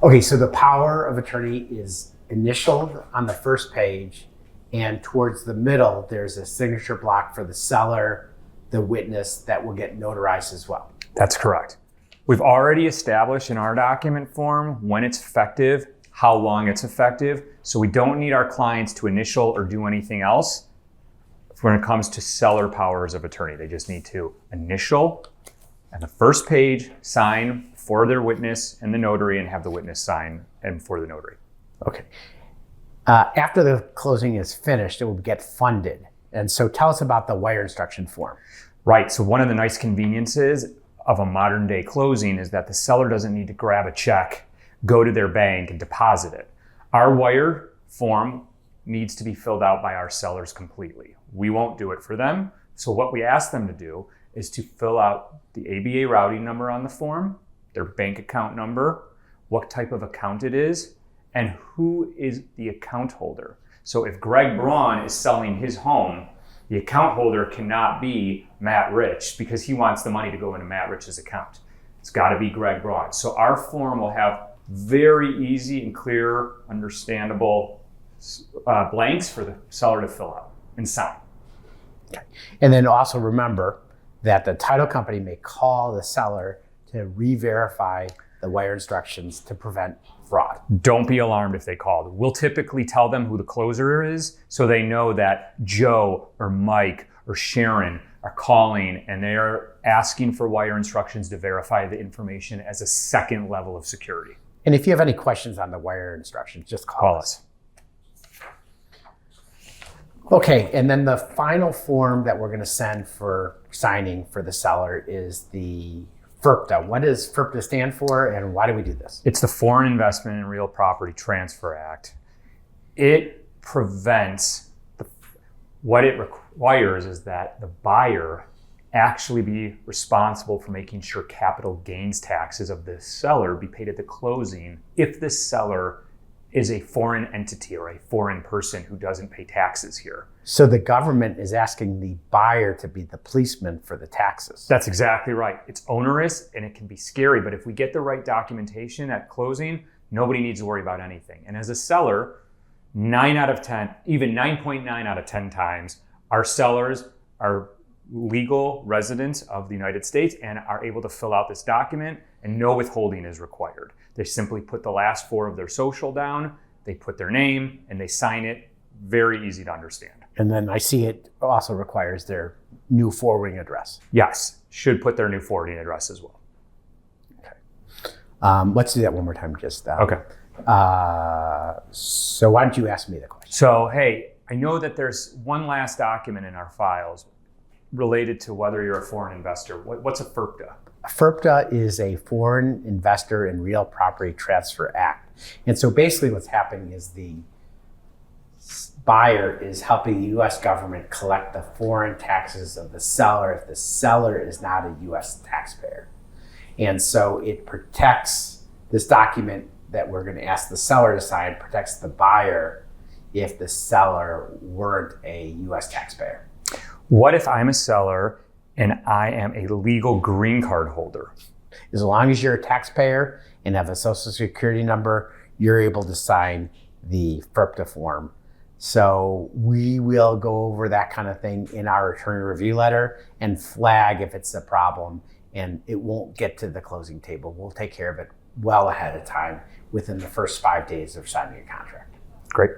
Okay, so the power of attorney is initialed on the first page, and towards the middle, there's a signature block for the seller, the witness, that will get notarized as well. That's correct. We've already established in our document form when it's effective, how long it's effective, so we don't need our clients to initial or do anything else when it comes to seller powers of attorney. They just need to initial on the first page, sign for their witness and the notary, and have the witness sign and for the notary. Okay. After the closing is finished, it will get funded. And so tell us about the wire instruction form. Right, so one of the nice conveniences of a modern day closing is that the seller doesn't need to grab a check, go to their bank and deposit it. Our wire form needs to be filled out by our sellers completely. We won't do it for them. So what we ask them to do is to fill out the ABA routing number on the form, their bank account number, what type of account it is, and who is the account holder. So if Greg Braun is selling his home, the account holder cannot be Matt Rich because he wants the money to go into Matt Rich's account. It's got to be Greg Braun. So our form will have very easy and clear, understandable blanks for the seller to fill out and sign. Okay. And then also remember that the title company may call the seller to re-verify the wire instructions to prevent fraud. Don't be alarmed if they call. We'll typically tell them who the closer is so they know that Joe or Mike or Sharon are calling and they're asking for wire instructions to verify the information as a second level of security. And if you have any questions on the wire instructions, just call us. Okay, and then the final form that we're going to send for signing for the seller is the FIRPTA. What does FIRPTA stand for and why do we do this? It's the Foreign Investment and Real Property Transfer Act. It prevents, what it requires is that the buyer actually be responsible for making sure capital gains taxes of the seller be paid at the closing if the seller is a foreign entity or a foreign person who doesn't pay taxes here. So the government is asking the buyer to be the policeman for the taxes. That's exactly right. It's onerous and it can be scary, but if we get the right documentation at closing, nobody needs to worry about anything. And as a seller, 9 out of 10, even 9.9 out of 10 times, our sellers are legal residents of the United States and are able to fill out this document and no withholding is required. They simply put the last 4 of their social down, they put their name and they sign it. Very easy to understand. And then I see it also requires their new forwarding address. Yes, should put their new forwarding address as well. Okay. Let's do that one more time. Okay. So why don't you ask me the question? So, hey, I know that there's one last document in our files related to whether you're a foreign investor. What's a FIRPTA? FIRPTA is a Foreign Investor in Real Property Transfer Act. And so basically what's happening is the buyer is helping the U.S. government collect the foreign taxes of the seller if the seller is not a U.S. taxpayer. And so it protects, this document that we're going to ask the seller to sign protects the buyer if the seller weren't a U.S. taxpayer. What if I'm a seller and I am a legal green card holder? As long as you're a taxpayer and have a social security number, you're able to sign the FIRPTA form. So we will go over that kind of thing in our attorney review letter and flag if it's a problem, and it won't get to the closing table. We'll take care of it well ahead of time within the first 5 days of signing a contract. Great.